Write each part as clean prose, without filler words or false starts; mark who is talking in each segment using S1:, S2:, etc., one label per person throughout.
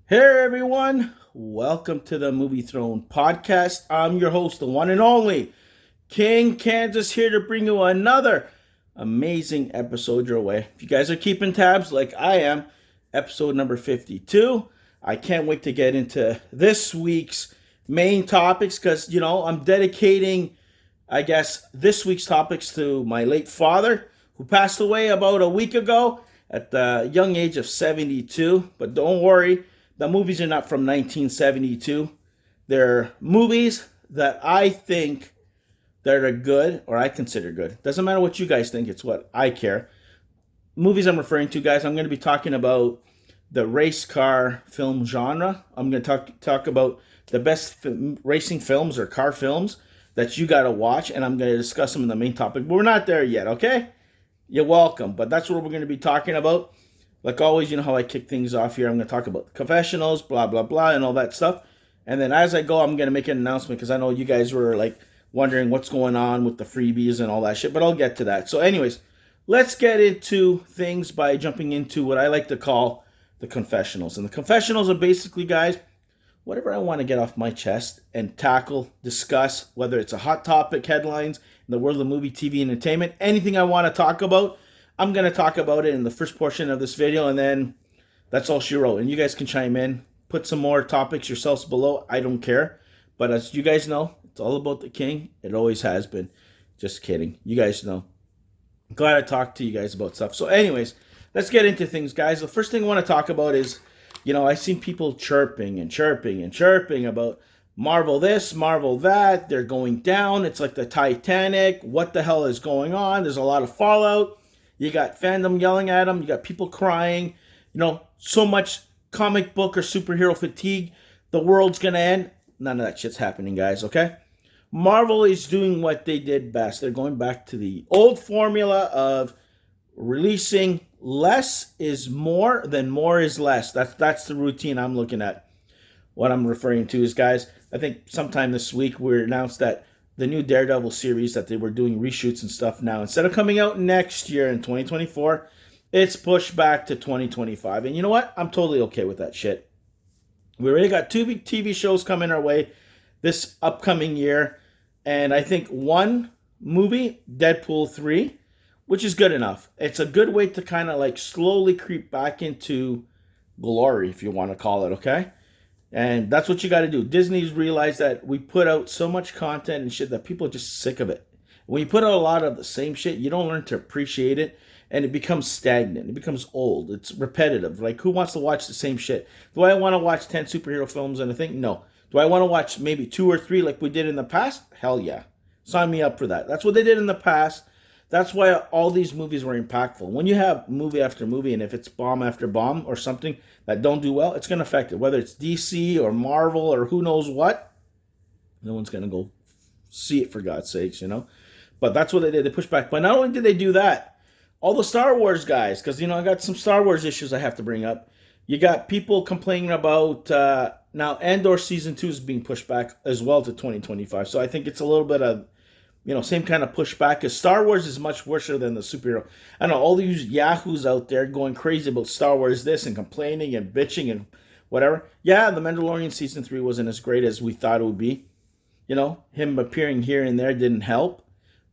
S1: Hey everyone, welcome to the Movie Throne podcast. I'm your host, the one and only King Kansas, here to bring you another amazing episode your way. If you guys are keeping tabs like I am, episode number 52. I can't wait to get into this week's main topics because, I'm dedicating, this week's topics to my late father who passed away about a week ago at the young age of 72. But don't worry, the movies are not from 1972. They're movies that I think that are good, or I consider good. Doesn't matter what you guys think, it's what I care. Movies I'm referring to, guys, I'm going to be talking about the race car film genre. I'm going to talk about the best racing films or car films that you got to watch, and I'm going to discuss them in the main topic. But we're not there yet, okay? You're welcome, but that's what we're going to be talking about. Like always, you know how I kick things off here. I'm going to talk about the confessionals, blah, blah, blah, and all that stuff. And then as I go, I'm going to make an announcement because I know you guys were like wondering what's going on with the freebies and all that shit, but I'll get to that. So anyways, let's get into things by jumping into what I like to call the confessionals. And the confessionals are basically, guys, whatever I want to get off my chest and tackle, discuss, whether it's a hot topic, headlines in the world of movie, TV, entertainment, anything I want to talk about, I'm going to talk about it in the first portion of this video, and then that's all she wrote. And you guys can chime in, put some more topics yourselves below. I don't care. But as you guys know, it's all about the king. It always has been. Just kidding. You guys know. I'm glad I talked to you guys about stuff. So anyways, let's get into things, guys. The first thing I want to talk about is, I've seen people chirping about Marvel this, Marvel that. They're going down. It's like the Titanic. What the hell is going on? There's a lot of fallout. You got fandom yelling at them. You got people crying. So much comic book or superhero fatigue. The world's going to end. None of that shit's happening, guys, okay? Marvel is doing what they did best. They're going back to the old formula of releasing less is more than more is less. That's the routine I'm looking at. What I'm referring to is, guys, I think sometime this week we announced that the new Daredevil series that they were doing reshoots and stuff now, instead of coming out next year in 2024, it's pushed back to 2025. And you know what? I'm totally okay with that shit. We already got two big TV shows coming our way this upcoming year. And I think one movie, Deadpool 3, which is good enough. It's a good way to kind of like slowly creep back into glory, if you want to call it, okay? And that's what you got to do. Disney's realized that we put out so much content and shit that people are just sick of it. When you put out a lot of the same shit, you don't learn to appreciate it, and it becomes stagnant. It becomes old. It's repetitive. Like, who wants to watch the same shit? Do I want to watch 10 superhero films and a thing? No. Do I want to watch maybe 2 or 3 like we did in the past? Hell yeah. Sign me up for that. That's what they did in the past. That's why all these movies were impactful. When you have movie after movie, and if it's bomb after bomb or something that don't do well, it's going to affect it. Whether it's DC or Marvel or who knows what, no one's going to go see it, for God's sakes, But that's what they did. They pushed back. But not only did they do that, all the Star Wars guys, because, I got some Star Wars issues I have to bring up. You got people complaining about, now Andor Season 2 is being pushed back as well to 2025. So I think it's a little bit of, same kind of pushback, because Star Wars is much worse than the superhero. I know all these yahoos out there going crazy about Star Wars this and complaining and bitching and whatever. Yeah, The Mandalorian Season 3 wasn't as great as we thought it would be. Him appearing here and there didn't help.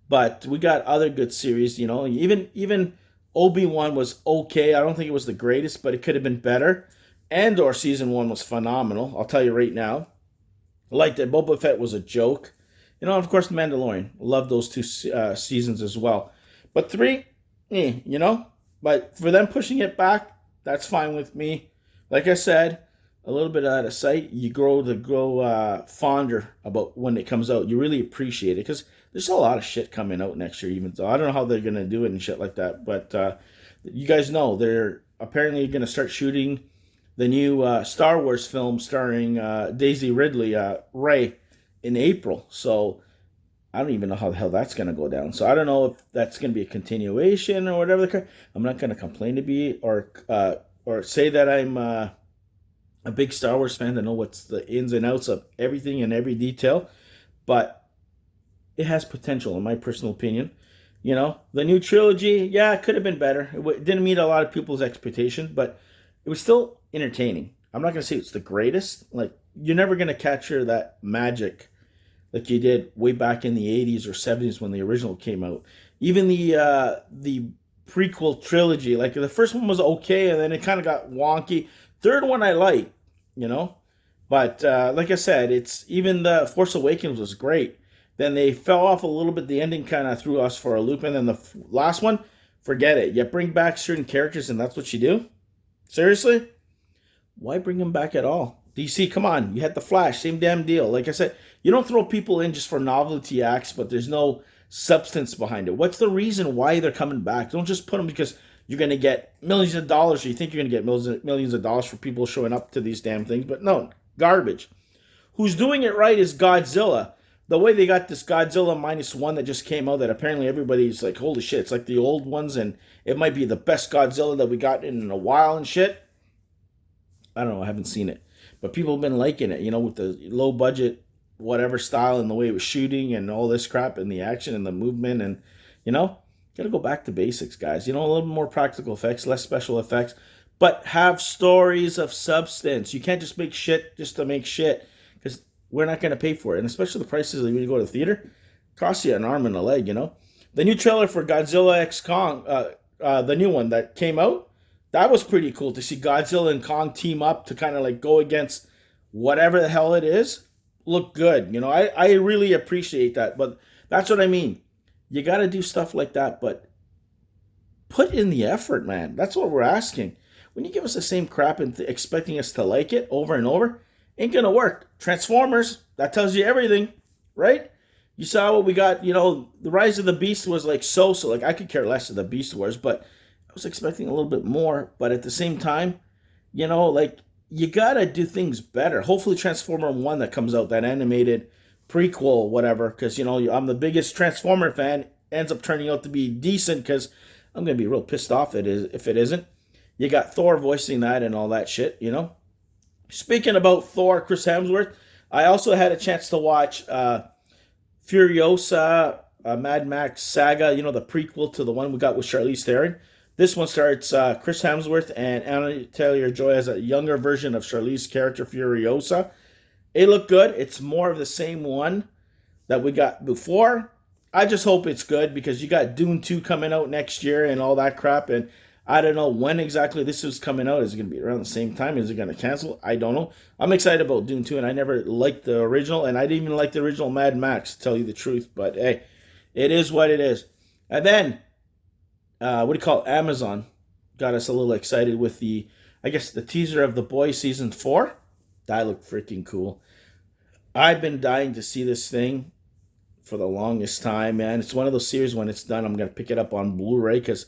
S1: But we got other good series, Even Obi-Wan was okay. I don't think it was the greatest, but it could have been better. Andor Season 1 was phenomenal, I'll tell you right now. I liked it. Boba Fett was a joke. Of course, The Mandalorian. Love those 2 seasons as well. But 3, But for them pushing it back, that's fine with me. Like I said, a little bit out of sight. You grow fonder about when it comes out. You really appreciate it. Because there's a lot of shit coming out next year, even though I don't know how they're going to do it and shit like that. But you guys know they're apparently going to start shooting the new Star Wars film starring Daisy Ridley, Rey, in April. So I don't even know how the hell that's going to go down. So I don't know if that's going to be a continuation or whatever. I'm not going to complain to be or say that I'm a big Star Wars fan to know what's the ins and outs of everything and every detail. But it has potential, in my personal opinion. The new trilogy, yeah, it could have been better. It didn't meet a lot of people's expectations, but it was still entertaining. I'm not going to say it's the greatest. Like, you're never going to capture that magic like you did way back in the 80s or 70s when the original came out. Even the prequel trilogy, like the first one was okay, and then it kind of got wonky. Third one I like, you know, but like I said, it's even the Force Awakens was great. Then they fell off a little bit. The ending kind of threw us for a loop, and then the last one, forget it. You bring back certain characters, and that's what you do. Seriously, why bring them back at all? DC, come on. You had the Flash, same damn deal. Like I said, you don't throw people in just for novelty acts, but there's no substance behind it. What's the reason why they're coming back? Don't just put them because you're going to get millions of dollars, or you think you're going to get millions of dollars for people showing up to these damn things. But no, garbage. Who's doing it right is Godzilla. The way they got this Godzilla -1 that just came out, that apparently everybody's like, holy shit, it's like the old ones, and it might be the best Godzilla that we got in a while and shit. I don't know, I haven't seen it. But people have been liking it, with the low budget, whatever style and the way it was shooting and all this crap and the action and the movement and, gotta go back to basics, guys. A little more practical effects, less special effects, but have stories of substance. You can't just make shit just to make shit, because we're not going to pay for it. And especially the prices when you go to the theater, costs you an arm and a leg, The new trailer for Godzilla X Kong, the new one that came out, that was pretty cool to see Godzilla and Kong team up to kind of like go against whatever the hell it is. Look good. I really appreciate that. But that's what I mean. You got to do stuff like that, but put in the effort, man. That's what we're asking. When you give us the same crap and expecting us to like it over and over, ain't going to work. Transformers, that tells you everything, right? You saw what we got, the Rise of the Beast was like so. Like, I could care less of the Beast Wars, but I was expecting a little bit more. But at the same time, like, you got to do things better. Hopefully Transformer 1 that comes out, that animated prequel, whatever, because, I'm the biggest Transformer fan, ends up turning out to be decent, because I'm going to be real pissed off if it isn't. You got Thor voicing that and all that shit, Speaking about Thor, Chris Hemsworth, I also had a chance to watch Furiosa, Mad Max Saga, the prequel to the one we got with Charlize Theron. This one starts Chris Hemsworth and Anya Taylor-Joy as a younger version of Charlize's character Furiosa. It looked good. It's more of the same one that we got before. I just hope it's good, because you got Dune 2 coming out next year and all that crap. And I don't know when exactly this is coming out. Is it going to be around the same time? Is it going to cancel? I don't know. I'm excited about Dune 2, and I never liked the original. And I didn't even like the original Mad Max, to tell you the truth. But hey, it is what it is. And then, Amazon got us a little excited with the teaser of The Boys Season 4. That looked freaking cool. I've been dying to see this thing for the longest time, man. It's one of those series, when it's done, I'm going to pick it up on Blu-ray, because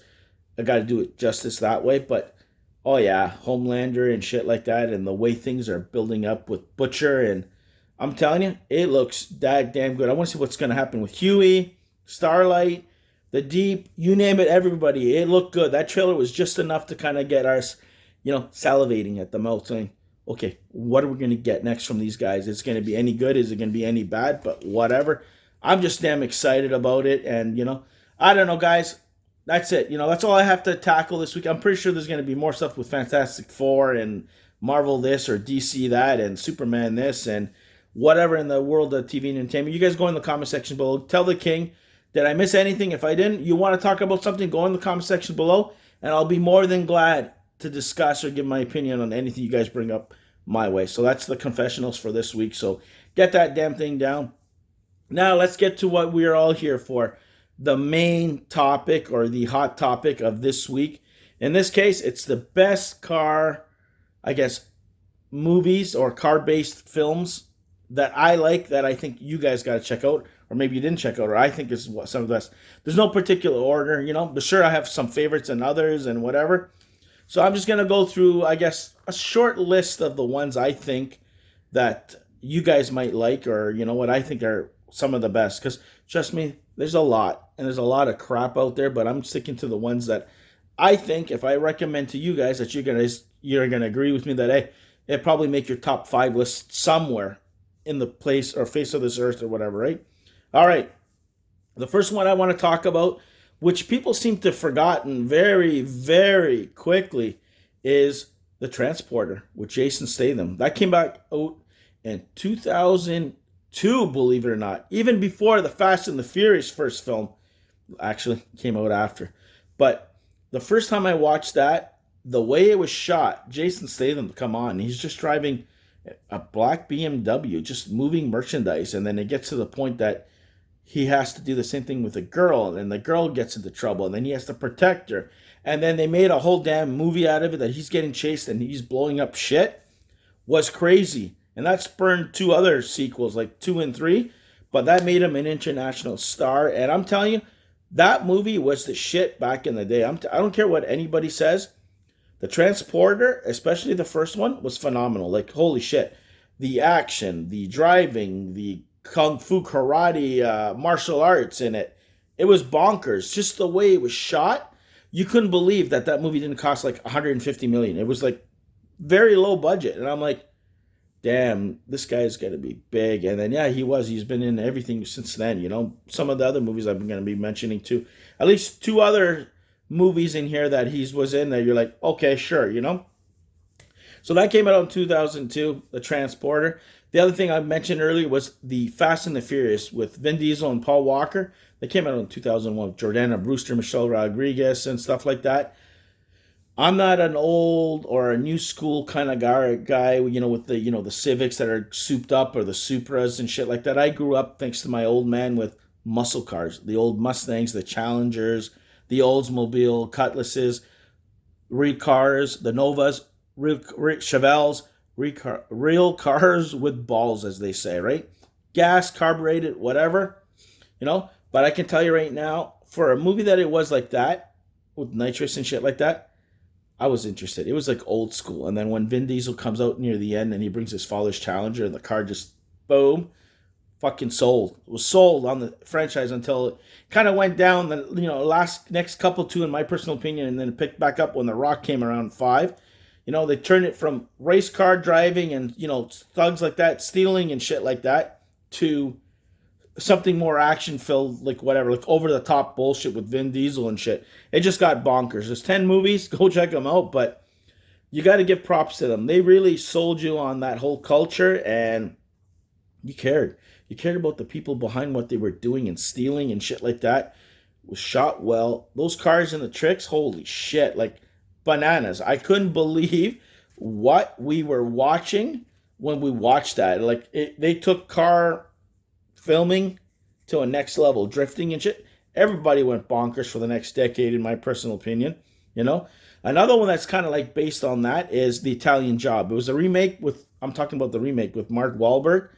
S1: I got to do it justice that way. But, oh yeah, Homelander and shit like that, and the way things are building up with Butcher, and I'm telling you, it looks that damn good. I want to see what's going to happen with Huey, Starlight, The Deep, you name it, everybody. It looked good. That trailer was just enough to kind of get us, salivating at the mouth, saying, okay, what are we going to get next from these guys? Is it going to be any good? Is it going to be any bad? But whatever. I'm just damn excited about it. And, I don't know, guys. That's it. That's all I have to tackle this week. I'm pretty sure there's going to be more stuff with Fantastic Four and Marvel this or DC that and Superman this and whatever in the world of TV and entertainment. You guys go in the comment section below. Tell the king, did I miss anything? If I didn't, you want to talk about something, go in the comment section below. And I'll be more than glad to discuss or give my opinion on anything you guys bring up my way. So that's the confessionals for this week. So get that damn thing down. Now let's get to what we are all here for. The main topic, or the hot topic of this week. In this case, it's the best car, movies or car-based films that I like, that I think you guys got to check out, or maybe you didn't check out, or I think is some of the best. There's no particular order, but sure, I have some favorites and others and whatever. So I'm just going to go through, a short list of the ones I think that you guys might like, or, what I think are some of the best. Because, trust me, there's a lot, and there's a lot of crap out there, but I'm sticking to the ones that I think, if I recommend to you guys, that you're gonna agree with me that, hey, it probably make your top 5 list somewhere in the place or face of this earth or whatever, right? All right. The first one I want to talk about, which people seem to have forgotten very, very quickly, is The Transporter with Jason Statham. That came out in 2002, believe it or not. Even before the Fast and the Furious first film actually came out after. But the first time I watched that, the way it was shot, Jason Statham, come on, he's just driving a black BMW, just moving merchandise, and then it gets to the point that he has to do the same thing with a girl, and the girl gets into trouble, and then he has to protect her. And then they made a whole damn movie out of it that he's getting chased and he's blowing up shit. Was crazy. And that spurned two other sequels, like 2 and 3. But that made him an international star. And I'm telling you, that movie was the shit back in the day. I don't care what anybody says. The Transporter, especially the first one, was phenomenal. Like, holy shit. The action, the driving, the kung fu karate, martial arts in it. It was bonkers. Just the way it was shot. You couldn't believe that that movie didn't cost like 150 million. It was like very low budget. And I'm like, damn, this guy's got to be big. And then, yeah, he's been in everything since then. You know, some of the other movies I'm going to be mentioning too. At least 2 other movies in here that he was in there. You're like, okay, sure, you know. So that came out in 2002, The Transporter. The other thing I mentioned earlier was the Fast and the Furious with Vin Diesel and Paul Walker. They came out in 2001 with Jordana Brewster, Michelle Rodriguez, and stuff like that. I'm not an old or a new school kind of guy, you know, with the Civics that are souped up or the Supras and shit like that. I grew up, thanks to my old man, with muscle cars, the old Mustangs, the Challengers, the Oldsmobile Cutlasses, Recars, the Novas, Chevelles, real cars with balls, as they say, right? Gas, carbureted, whatever, you know. But I can tell you right now, for a movie that it was like that, with nitrous and shit like that, I was interested. It was like old school. And then when Vin Diesel comes out near the end and he brings his father's Challenger and the car just, boom, fucking sold. It was sold on the franchise until it kind of went down the, next couple two, in my personal opinion, and then it picked back up when The Rock came around 5. You know, they turned it from race car driving and, thugs like that, stealing and shit like that, to something more action-filled, like whatever, like over-the-top bullshit with Vin Diesel and shit. It just got bonkers. There's 10 movies. Go check them out, but you got to give props to them. They really sold you on that whole culture, and you cared. You cared about the people behind what they were doing and stealing and shit like that. It was shot well. Those cars and the tricks, holy shit, like bananas. I couldn't believe what we were watching when we watched that. Like, they took car filming to a next level, drifting and shit. Everybody went bonkers for the next decade, in my personal opinion. Another one that's kind of like based on that is The Italian Job. It was a remake I'm talking about the remake with Mark Wahlberg,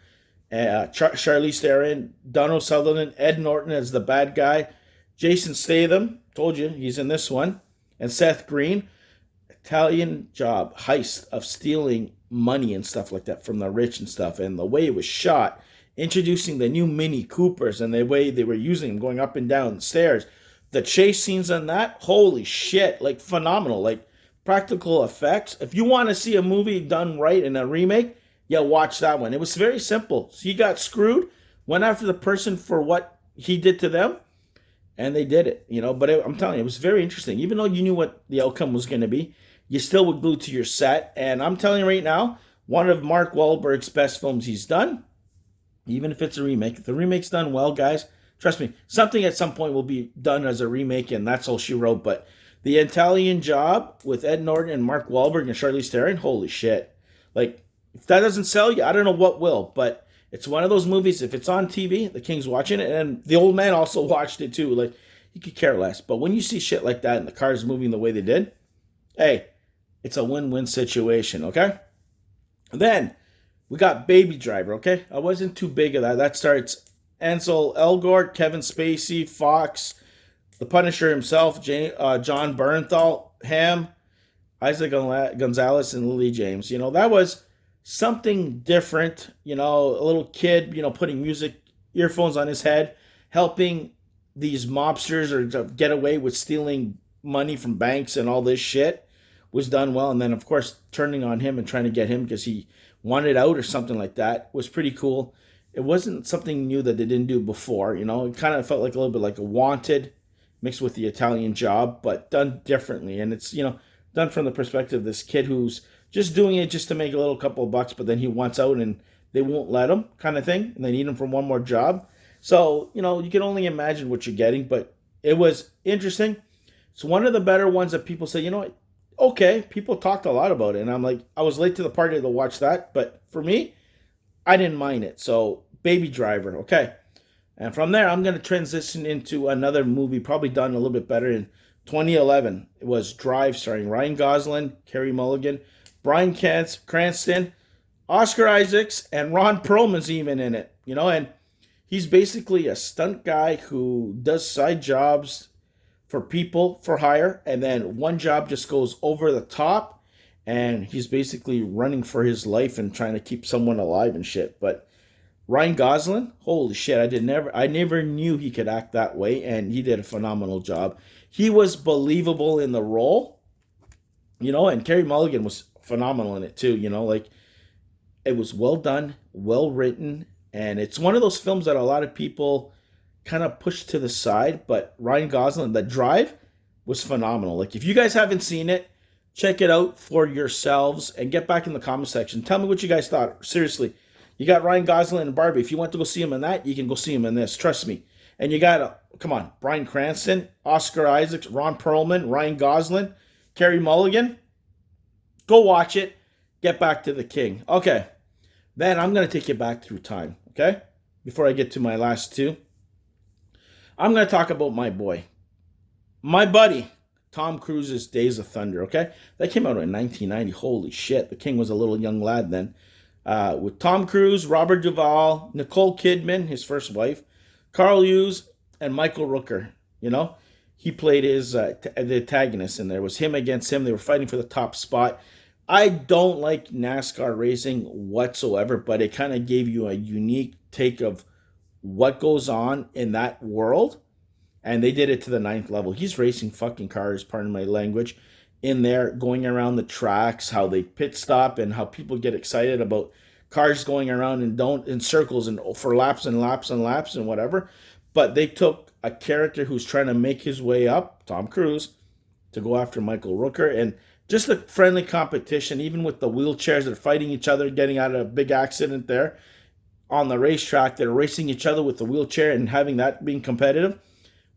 S1: Charlize Theron, Donald Sutherland, Ed Norton as the bad guy, Jason Statham, told you he's in this one, and Seth Green. Italian Job, heist of stealing money and stuff like that from the rich and stuff, and the way it was shot, introducing the new Mini Coopers and the way they were using them, going up and down the stairs. The chase scenes on that, holy shit, like phenomenal, like practical effects. If you want to see a movie done right in a remake, yeah, watch that one. It was very simple. So he got screwed, went after the person for what he did to them, and they did it, But I'm telling you, it was very interesting. Even though you knew what the outcome was going to be, you still would glue to your set. And I'm telling you right now, one of Mark Wahlberg's best films he's done. Even if it's a remake. If the remake's done well, guys, trust me, something at some point will be done as a remake, and that's all she wrote. But The Italian Job with Ed Norton and Mark Wahlberg and Charlize Theron, holy shit. Like, if that doesn't sell you, I don't know what will. But it's one of those movies, if it's on TV, the King's watching it, and the old man also watched it too. Like, he could care less. But when you see shit like that and the cars moving the way they did, hey, it's a win-win situation, okay? And then we got Baby Driver, okay? I wasn't too big of that. That starts Ansel Elgort, Kevin Spacey, Fox, the Punisher himself, John Bernthal, Ham, Isaac Gonzalez, and Lily James. That was something different. A little kid, putting music, earphones on his head, helping these mobsters or to get away with stealing money from banks and all this shit was done well. And then, of course, turning on him and trying to get him because he wanted out or something like that was pretty cool. It wasn't something new that they didn't do before. It kind of felt like a little bit like a Wanted mixed with The Italian Job, but done differently. And it's, done from the perspective of this kid who's just doing it just to make a little couple of bucks, but then he wants out and they won't let him, kind of thing, and they need him for one more job. So, you can only imagine what you're getting, but it was interesting. It's one of the better ones that people say, what, okay, people talked a lot about it, and I'm like, I was late to the party to watch that, but for me, I didn't mind it. So, Baby Driver, okay. And from there, I'm going to transition into another movie, probably done a little bit better in 2011. It was Drive, starring Ryan Gosling, Carey Mulligan, Bryan Cranston, Oscar Isaacs, and Ron Perlman's even in it, and he's basically a stunt guy who does side jobs for people for hire, and then one job just goes over the top, and he's basically running for his life and trying to keep someone alive and shit. But Ryan Gosling, holy shit, I never knew he could act that way, and he did a phenomenal job. He was believable in the role, and Carey Mulligan was phenomenal in it too, like, it was well done, well written, and it's one of those films that a lot of people kind of push to the side, but Ryan Gosling, The Drive, was phenomenal. Like, if you guys haven't seen it, check it out for yourselves and get back in the comment section. Tell me what you guys thought. Seriously, you got Ryan Gosling and Barbie. If you want to go see him in that, you can go see him in this. Trust me. And you got, come on, Bryan Cranston, Oscar Isaacs, Ron Perlman, Ryan Gosling, Carey Mulligan. Go watch it. Get back to the king. Okay. Then I'm going to take you back through time. Okay? Before I get to my last two, I'm going to talk about my boy, my buddy, Tom Cruise's Days of Thunder, okay? That came out in 1990. Holy shit. The king was a little young lad then. With Tom Cruise, Robert Duvall, Nicole Kidman, his first wife, Carl Hughes, and Michael Rooker, He played the antagonist in there. It was him against him. They were fighting for the top spot. I don't like NASCAR racing whatsoever, but it kind of gave you a unique take of what goes on in that world. And they did it to the 9th level. He's racing fucking cars, pardon my language, in there, going around the tracks, how they pit stop, and how people get excited about cars going around and don't in circles and for laps and laps and laps and whatever. But they took a character who's trying to make his way up, Tom Cruise, to go after Michael Rooker, and just a friendly competition, even with the wheelchairs that are fighting each other, getting out of a big accident there on the racetrack. They're racing each other with the wheelchair, and having that being competitive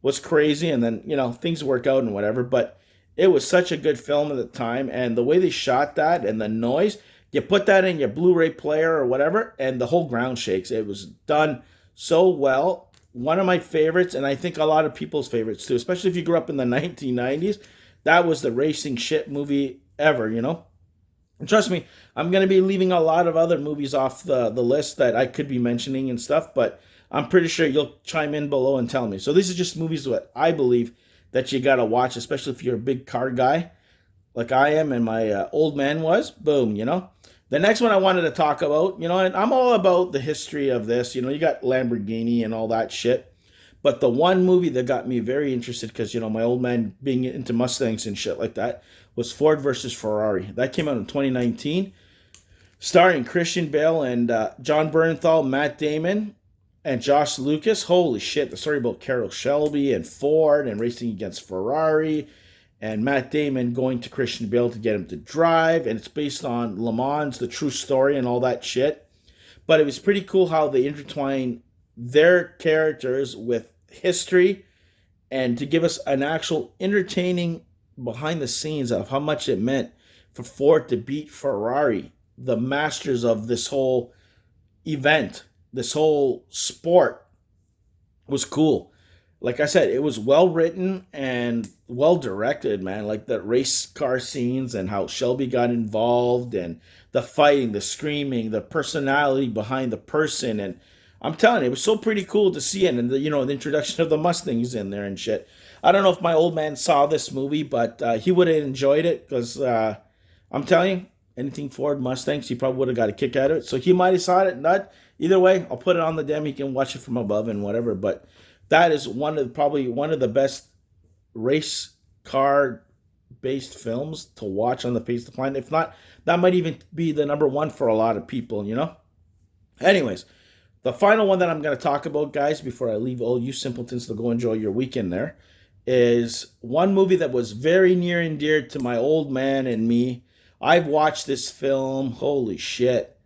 S1: was crazy. And then, things work out and whatever. But it was such a good film at the time. And the way they shot that and the noise, you put that in your Blu-ray player or whatever, and the whole ground shakes. It was done so well. One of my favorites, and I think a lot of people's favorites too, especially if you grew up in the 1990s. That was the racing shit movie ever, And trust me, I'm going to be leaving a lot of other movies off the list that I could be mentioning and stuff, but I'm pretty sure you'll chime in below and tell me. So these are just movies that I believe that you got to watch, especially if you're a big car guy like I am and my old man was. Boom, The next one I wanted to talk about, and I'm all about the history of this. You got Lamborghini and all that shit. But the one movie that got me very interested, because, my old man being into Mustangs and shit like that, was Ford versus Ferrari. That came out in 2019, starring Christian Bale and John Bernthal, Matt Damon, and Josh Lucas. Holy shit, the story about Carroll Shelby and Ford and racing against Ferrari, and Matt Damon going to Christian Bale to get him to drive, and it's based on Le Mans, the true story and all that shit. But it was pretty cool how they intertwine their characters with history, and to give us an actual entertaining behind the scenes of how much it meant for Ford to beat Ferrari, the masters of this whole event, this whole sport. Was cool. Like I said, it was well written and well directed, man. Like the race car scenes and how Shelby got involved, and the fighting, the screaming, the personality behind the person. And I'm telling you, it was so pretty cool to see it. And the introduction of the Mustangs in there and shit. I don't know if my old man saw this movie, but he would have enjoyed it, because I'm telling you, anything Ford Mustangs, he probably would have got a kick out of it. So he might have saw it. Not either way, I'll put it on the demo. He can watch it from above and whatever. But that is probably one of the best race car based films to watch on the face of the planet. If not, that might even be the number one for a lot of people. Anyways. The final one that I'm going to talk about, guys, before I leave all you simpletons to go enjoy your weekend there, is one movie that was very near and dear to my old man and me. I've watched this film, holy shit,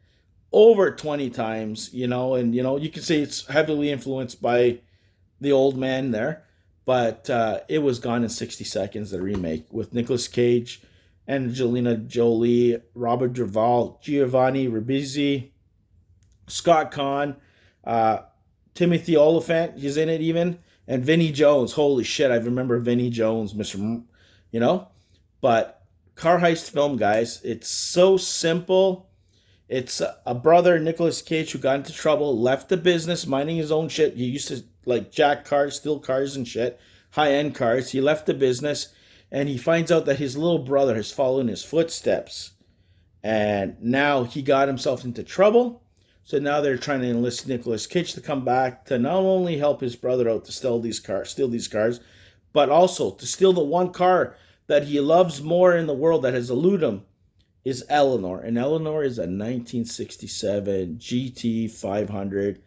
S1: over 20 times, and you can say it's heavily influenced by the old man there, but it was Gone in 60 Seconds, the remake with Nicolas Cage, Angelina Jolie, Robert Duvall, Giovanni Ribisi, Scott Conn, uh, Timothy Oliphant, he's in it even, and Vinnie Jones. Holy shit, I remember Vinnie Jones, Mr. You know, but car heist film, guys. It's so simple. It's a brother, Nicolas Cage, who got into trouble, left the business, minding his own shit. He used to like jack cars, steal cars and shit, high end cars. He left the business, and he finds out that his little brother has followed in his footsteps, and now he got himself into trouble. So now they're trying to enlist Nicolas Cage to come back to not only help his brother out to steal these cars, but also to steal the one car that he loves more in the world that has eluded him, is Eleanor. And Eleanor is a 1967 GT 500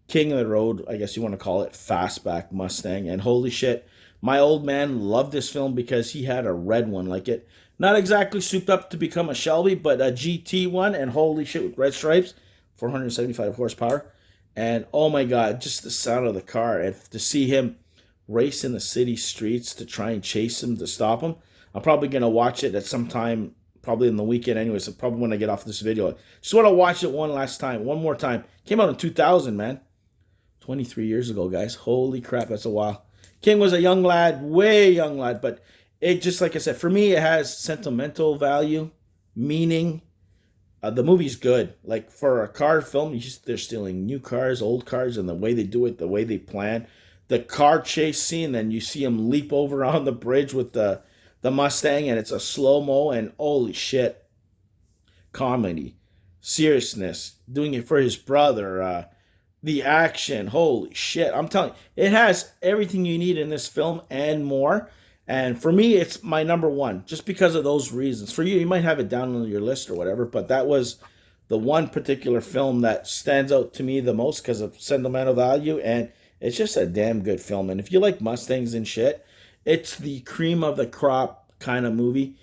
S1: King of the Road, I guess you want to call it, fastback Mustang. And holy shit, my old man loved this film because he had a red one like it. Not exactly souped up to become a Shelby, but a GT one. And holy shit, with red stripes, 475 horsepower. And oh my God, just the sound of the car. And to see him race in the city streets to try and chase him, to stop him. I'm probably going to watch it at some time, probably in the weekend anyway, so probably when I get off this video. Just want to watch it one more time. Came out in 2000, man. 23 years ago, guys. Holy crap, that's a while. King was a young lad, way young lad, but it just, like I said, for me, it has sentimental value, meaning. The movie's good. Like, for a car film, they're stealing new cars, old cars, and the way they do it, the way they plan. The car chase scene, then you see him leap over on the bridge with the Mustang, and it's a slow-mo, and holy shit. Comedy, seriousness, doing it for his brother, the action, holy shit. I'm telling you, it has everything you need in this film and more. And for me, it's my number one, just because of those reasons. For you, you might have it down on your list or whatever, but that was the one particular film that stands out to me the most because of sentimental value, and it's just a damn good film. And if you like Mustangs and shit, it's the cream of the crop kind of movie.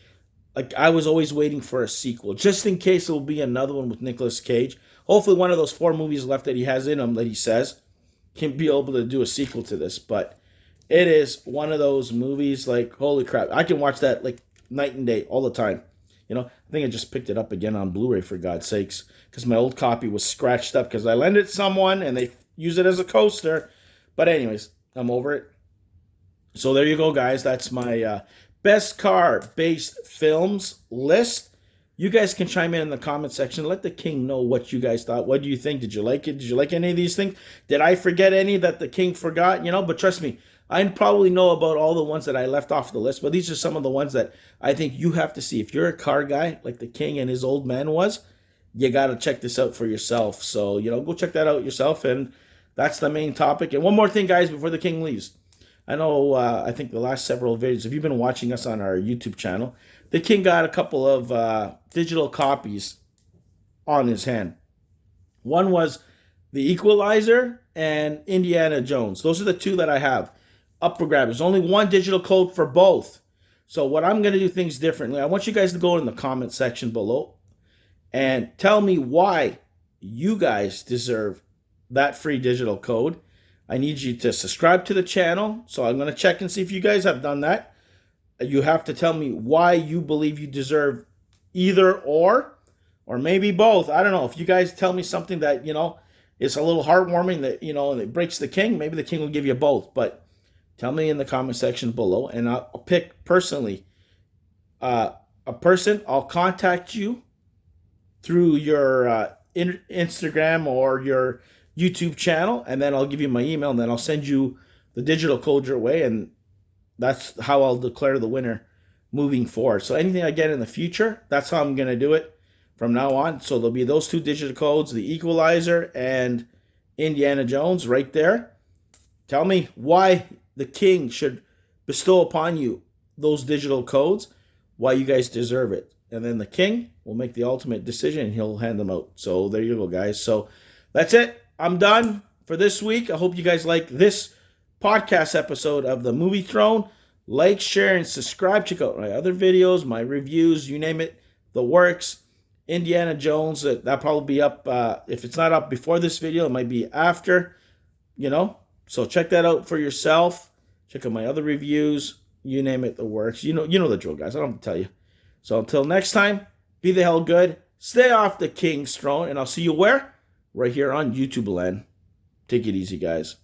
S1: Like, I was always waiting for a sequel, just in case it will be another one with Nicolas Cage. Hopefully one of those 4 movies left that he has in him that he says can be able to do a sequel to this, but it is one of those movies, like, holy crap. I can watch that, like, night and day, all the time. I think I just picked it up again on Blu-ray, for God's sakes, because my old copy was scratched up because I lent it to someone and they use it as a coaster. But anyways, I'm over it. So there you go, guys. That's my best car-based films list. You guys can chime in the comment section. Let the King know what you guys thought. What do you think? Did you like it? Did you like any of these things? Did I forget any that the King forgot? But trust me, I probably know about all the ones that I left off the list, but these are some of the ones that I think you have to see. If you're a car guy like the King and his old man was, you got to check this out for yourself. So, go check that out yourself, and that's the main topic. And one more thing, guys, before the King leaves. I know, I think the last several videos, if you've been watching us on our YouTube channel, the King got a couple of digital copies on his hand. One was the Equalizer and Indiana Jones. Those are the 2 that I have up for grabs. There's only one digital code for both. So what I'm going to do things differently. I want you guys to go in the comment section below and tell me why you guys deserve that free digital code. I need you to subscribe to the channel. So I'm going to check and see if you guys have done that. You have to tell me why you believe you deserve either or maybe both. I don't know. If you guys tell me something that, is a little heartwarming, that, and it breaks the King, maybe the King will give you both. But tell me in the comment section below, and I'll pick personally a person. I'll contact you through your Instagram or your YouTube channel, and then I'll give you my email, and then I'll send you the digital code your way, and that's how I'll declare the winner moving forward. So anything I get in the future, that's how I'm going to do it from now on. So there'll be those 2 digital codes, the Equalizer and Indiana Jones, right there. Tell me why the King should bestow upon you those digital codes, why you guys deserve it. And then the King will make the ultimate decision, and he'll hand them out. So there you go, guys. So that's it. I'm done for this week. I hope you guys like this podcast episode of the Movie Throne. Like, share, and subscribe. Check out my other videos, my reviews, you name it, the works. Indiana Jones, that'll probably be up. If it's not up before this video, it might be after, So check that out for yourself. Check out my other reviews, you name it, the works. You know the drill, guys. I don't have to tell you. So until next time, be the hell good. Stay off the king's throne, and I'll see you where? Right here on YouTube land. Take it easy, guys.